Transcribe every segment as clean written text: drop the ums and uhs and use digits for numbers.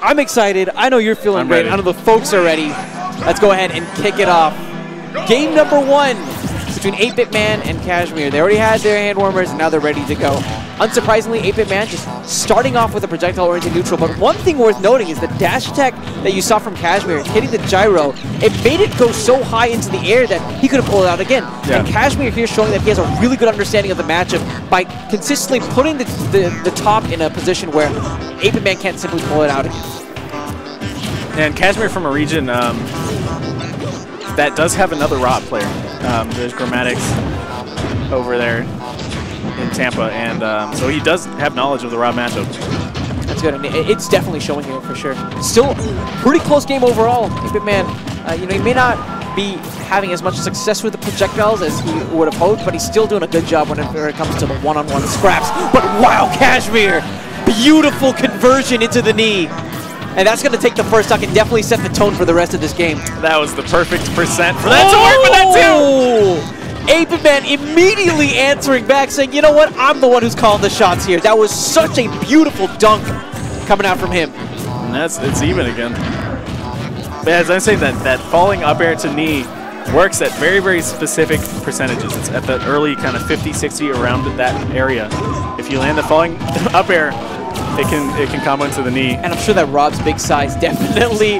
I'm excited. I know you're feeling great. I know the folks are ready. Let's go ahead and kick it off. Game number 1 between 8BitMan and Cashmere. They already had their hand warmers, and now they're ready to go. Unsurprisingly, 8BitMan just starting off with a projectile-oriented neutral, but one thing worth noting is the dash attack that you saw from Cashmere, hitting the gyro, it made it go so high into the air that he could have pulled it out again. Yeah. And Cashmere here showing that he has a really good understanding of the matchup by consistently putting the top in a position where 8BitMan can't simply pull it out again. And Cashmere from a region that does have another Rob player. There's Grammatics over there in Tampa, and so he does have knowledge of the Rob matchup. That's good, and it's definitely showing here for sure. Still, pretty close game overall. 8BitMan, you know, he may not be having as much success with the projectiles as he would have hoped, but he's still doing a good job whenever it comes to the one-on-one scraps. But wow, Cashmere, beautiful conversion into the knee. And that's going to take the first stock and definitely set the tone for the rest of this game. That was the perfect percent for that to work, but that too! 8BitMan immediately answering back, saying, you know what, I'm the one who's calling the shots here. That was such a beautiful dunk coming out from him. And it's even again. But as I'm saying, that falling up air to knee works at very, very specific percentages. It's at the early kind of 50, 60 around that area. If you land the falling up air, it can combo into the knee. And I'm sure that Rob's big size definitely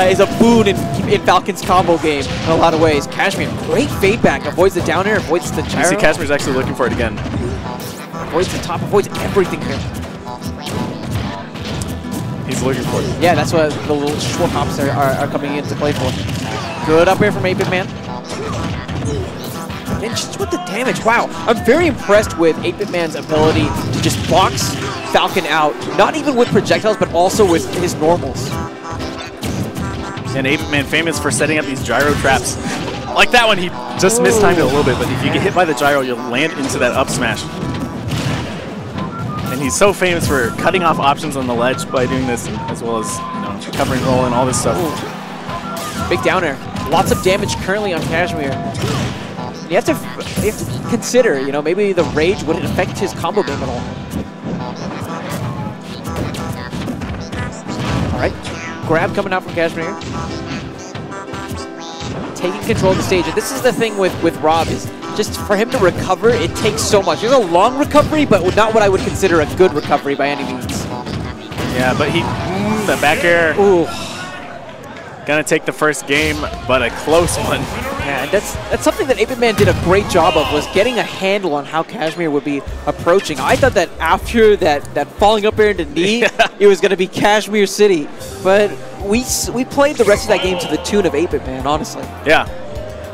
is a boon in Falcon's combo game in a lot of ways. Cashmere, great fade back, avoids the down air, avoids the gyro. You see Cashmere's actually looking for it again. Avoids the top, avoids everything here. He's looking for it. Yeah, that's what the little short hops are coming into play for. Good up air from 8BitMan. And just with the damage, wow. I'm very impressed with 8BitMan's ability to just box Falcon out, not even with projectiles, but also with his normals. And 8BitMan famous for setting up these gyro traps. Like that one, he just mistimed it a little bit, but if you get hit by the gyro, you'll land into that up smash. And he's so famous for cutting off options on the ledge by doing this, as well as, you know, covering roll and all this stuff. Ooh. Big down air. Lots of damage currently on Cashmere. You have to consider, you know, maybe the rage wouldn't affect his combo game at all. All right, grab coming out from Cashmere. Taking control of the stage. And this is the thing with Rob, is just for him to recover, it takes so much. There's a long recovery, but not what I would consider a good recovery by any means. Yeah, but the back air. Ooh. Gonna take the first game, but a close one. Yeah, and that's something that 8BitMan did a great job of, was getting a handle on how Cashmere would be approaching. I thought that after that falling up air into knee, it was gonna be Cashmere City, but we played the rest of that game to the tune of 8BitMan, honestly. Yeah,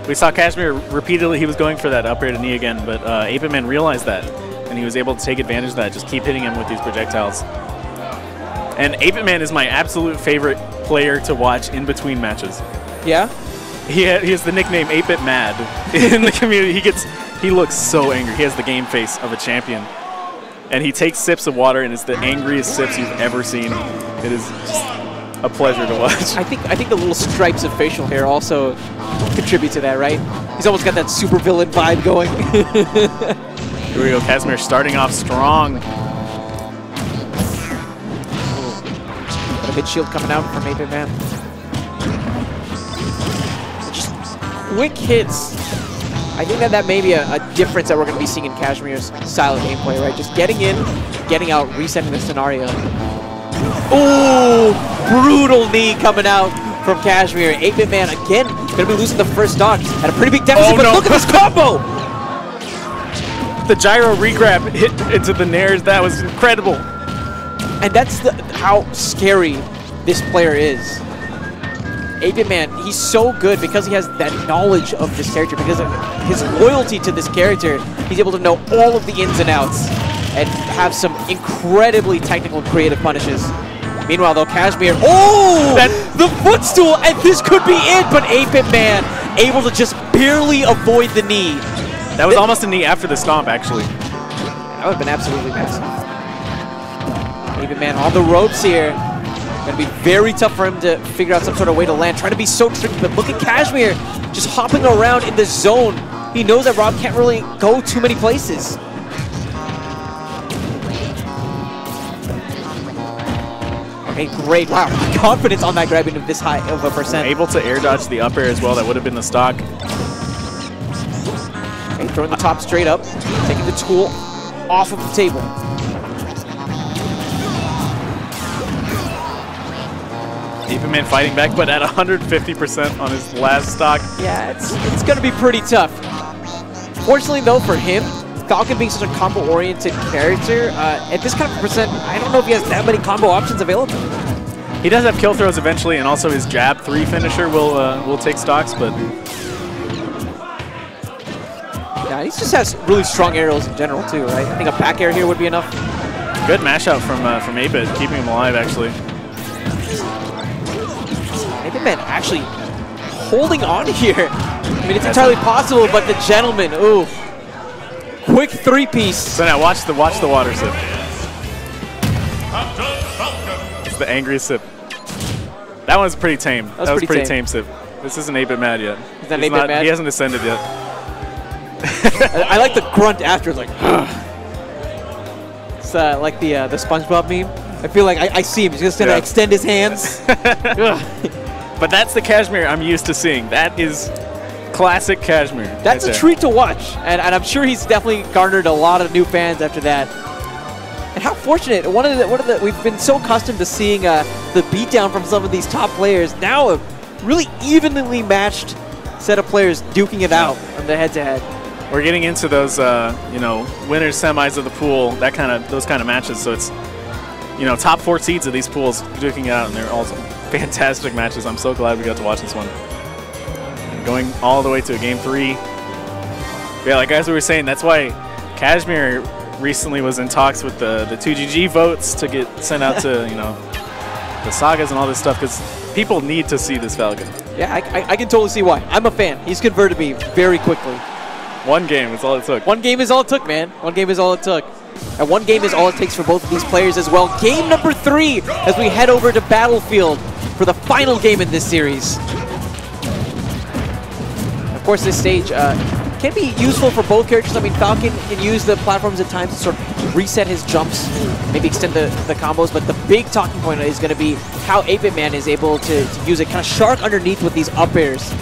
we saw Cashmere repeatedly. He was going for that up air to knee again, but 8BitMan realized that, and he was able to take advantage of that. Just keep hitting him with these projectiles. And 8BitMan is my absolute favorite player to watch in between matches. Yeah? He has the nickname 8BitMad in the community. He looks so angry. He has the game face of a champion. And he takes sips of water, and it's the angriest sips you've ever seen. It is just a pleasure to watch. I think the little stripes of facial hair also contribute to that, right? He's almost got that super villain vibe going. Here we go, Cashmere starting off strong. A hit shield coming out from 8BitMan. Just quick hits. I think that may be a difference that we're going to be seeing in Cashmere's style of gameplay, right? Just getting in, getting out, resetting the scenario. Ooh, brutal knee coming out from Cashmere. 8BitMan again going to be losing the first stock at a pretty big deficit, but look at this combo! The gyro regrab hit into the nairs. That was incredible. And that's how scary this player is. 8BitMan, he's so good because he has that knowledge of this character, because of his loyalty to this character. He's able to know all of the ins and outs and have some incredibly technical and creative punishes. Meanwhile, though, Cashmere, the footstool, and this could be it, but 8BitMan able to just barely avoid the knee. That was almost a knee after the stomp, actually. That would have been absolutely massive. 8BitMan on the ropes here. Going to be very tough for him to figure out some sort of way to land. Trying to be so tricky, but look at Cashmere just hopping around in the zone. He knows that Rob can't really go too many places. Okay, great. Wow, confidence on that grabbing of this high of a percent. Able to air dodge the up air as well. That would have been the stock. Okay, throwing the top straight up, taking the tool off of the table. 8BitMan fighting back, but at 150% on his last stock. Yeah, it's going to be pretty tough. Fortunately, though, for him, Falcon being such a combo-oriented character, at this kind of percent, I don't know if he has that many combo options available. He does have kill throws eventually, and also his jab 3 finisher will take stocks, but... Yeah, he just has really strong aerials in general, too, right? I think a back air here would be enough. Good mash out from 8-Bit, keeping him alive, actually. 8BitMan actually holding on here. I mean, it's entirely possible, but the gentleman, ooh. Quick 3-piece. So now watch the water sip. It's the angry sip. That one's pretty tame. That was pretty tame sip. This isn't 8BitMan yet. Is that 8BitMan? He hasn't ascended yet. I like the grunt after, like, it's like the SpongeBob meme. I feel like I see him. He's just going to extend his hands. But that's the Cashmere I'm used to seeing. That is classic Cashmere. That's a treat to watch, and I'm sure he's definitely garnered a lot of new fans after that. And how fortunate! We've been so accustomed to seeing the beatdown from some of these top players. Now a really evenly matched set of players duking it out on the head-to-head. We're getting into those, you know, winners semis of the pool, those kind of matches. So it's, you know, top 4 seeds of these pools duking it out, and they're all fantastic matches. I'm so glad we got to watch this one. And going all the way to a game 3. Yeah, like as we were saying, that's why Cashmere recently was in talks with the 2GG votes to get sent out to, you know, the sagas and all this stuff, because people need to see this Falcon. Yeah, I can totally see why. I'm a fan. He's converted me very quickly. One game is all it took. One game is all it took, man. One game is all it took. And one game is all it takes for both of these players as well. Game number 3 as we head over to Battlefield for the final game in this series. Of course, this stage can be useful for both characters. I mean, Falcon can use the platforms at times to sort of reset his jumps, maybe extend the combos, but the big talking point is going to be how 8BitMan is able to use it, kind of shark underneath with these up airs,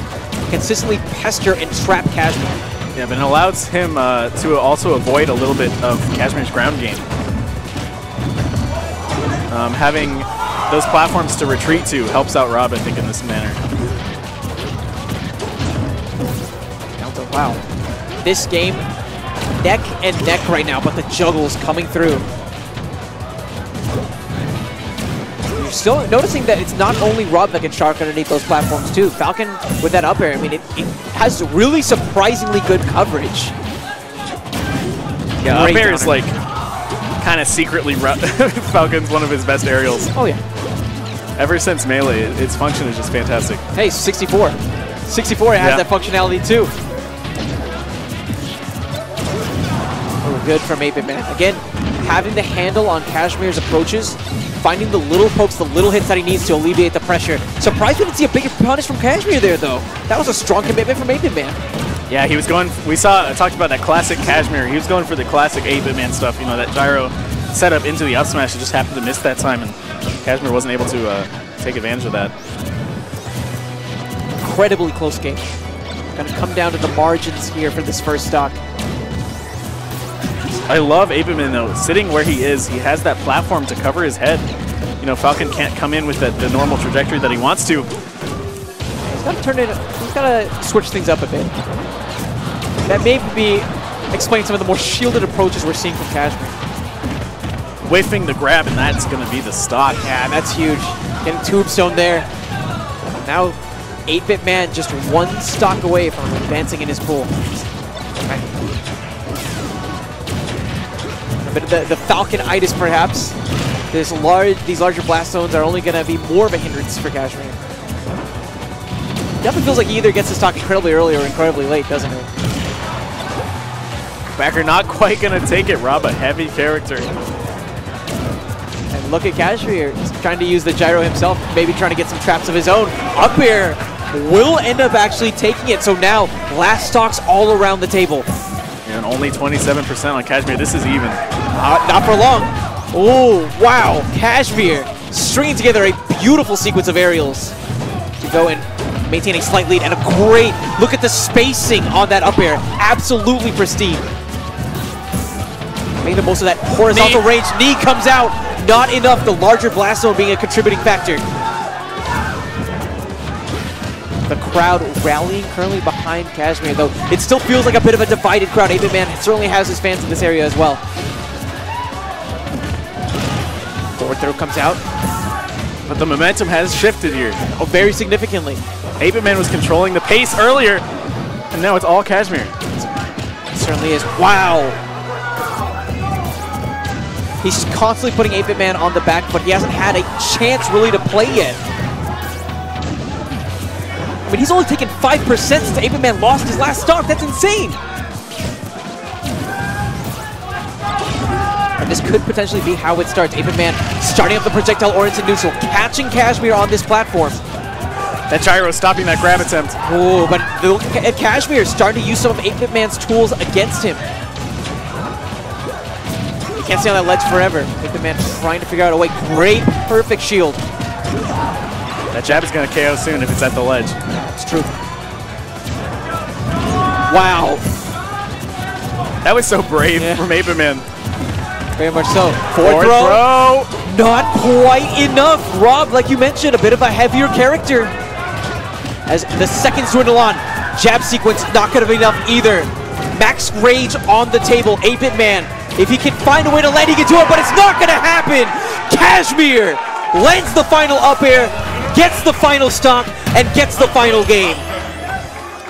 consistently pester and trap Cashmere. Yeah, but it allows him to also avoid a little bit of Cashmere's ground game. Having those platforms to retreat to helps out Rob, I think, in this manner. Wow. This game, neck and neck right now, but the juggle's coming through. You're still noticing that it's not only Rob that can shark underneath those platforms too. Falcon with that up air, I mean, it has really surprisingly good coverage. Yeah, up air is like kind of secretly Falcon's one of his best aerials. Oh yeah. Ever since Melee, its function is just fantastic. Hey, 64. 64 has that functionality too. Oh, good from 8BitMan. Again, having the handle on Cashmere's approaches, finding the little pokes, the little hits that he needs to alleviate the pressure. Surprised we didn't see a bigger punish from Cashmere there, though. That was a strong commitment from 8BitMan. Yeah, he was going, I talked about that classic Cashmere. He was going for the classic 8BitMan stuff, you know, that gyro setup into the up smash. He just happened to miss that time, and Cashmere wasn't able to take advantage of that. Incredibly close game. Gonna come down to the margins here for this first stock. I love 8BitMan though. Sitting where he is, he has that platform to cover his head. You know, Falcon can't come in with the normal trajectory that he wants to. He's got to turn it. He's got to switch things up a bit. That may be explaining some of the more shielded approaches we're seeing from Cashmere. Whiffing the grab, and that's going to be the stock. Yeah, that's huge. Getting tombstone there. Now 8BitMan just one stock away from advancing in his pool. Okay. But the Falcon-itis, perhaps. These larger blast zones are only going to be more of a hindrance for Cashmere. Definitely feels like he either gets his stock incredibly early or incredibly late, doesn't it? Backer not quite going to take it. Rob, a heavy character. And look at Cashmere. He's trying to use the gyro himself, maybe trying to get some traps of his own. Up air will end up actually taking it. So now, last stocks all around the table. And only 27% on Cashmere. This is even. Not for long. Oh, wow. Cashmere stringing together a beautiful sequence of aerials to go and maintain a slight lead, and a great look at the spacing on that up air. Absolutely pristine. Making the most of that horizontal range. Knee comes out. Not enough. The larger blast zone being a contributing factor. The crowd rallying currently behind Cashmere, though it still feels like a bit of a divided crowd. 8BitMan certainly has his fans in this area as well. Forward throw comes out. But the momentum has shifted here. Oh, very significantly. 8BitMan was controlling the pace earlier, and now it's all Cashmere. It certainly is. Wow. He's constantly putting 8BitMan on the back, but he hasn't had a chance really to play yet. I mean, he's only taken 5% since 8BitMan lost his last stock. That's insane. And this could potentially be how it starts. 8BitMan starting up the projectile-oriented neutral, catching Cashmere on this platform. That gyro stopping that grab attempt. Oh, but look at Cashmere starting to use some of 8BitMan's tools against him. He can't stay on that ledge forever. 8BitMan trying to figure out a way. Great, perfect shield. That jab is going to KO soon if it's at the ledge. It's true. Wow. That was so brave from 8BitMan. Very much so. Forward throw. Not quite enough. Rob, like you mentioned, a bit of a heavier character. As the seconds dwindle on, jab sequence not going to be enough either. Max rage on the table. 8BitMan, if he can find a way to land, he can do it, but it's not going to happen. Cashmere lands the final up air, gets the final stock, and gets the final game.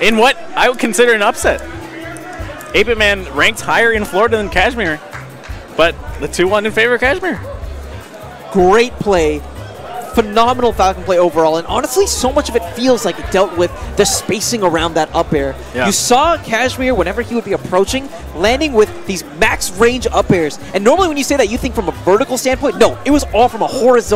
In what I would consider an upset. 8BitMan ranked higher in Florida than Cashmere, but the 2-1 in favor of Cashmere. Great play. Phenomenal Falcon play overall, and honestly, so much of it feels like it dealt with the spacing around that up air. Yeah. You saw Cashmere, whenever he would be approaching, landing with these max range up airs. And normally when you say that, you think from a vertical standpoint. No, it was all from a horizontal.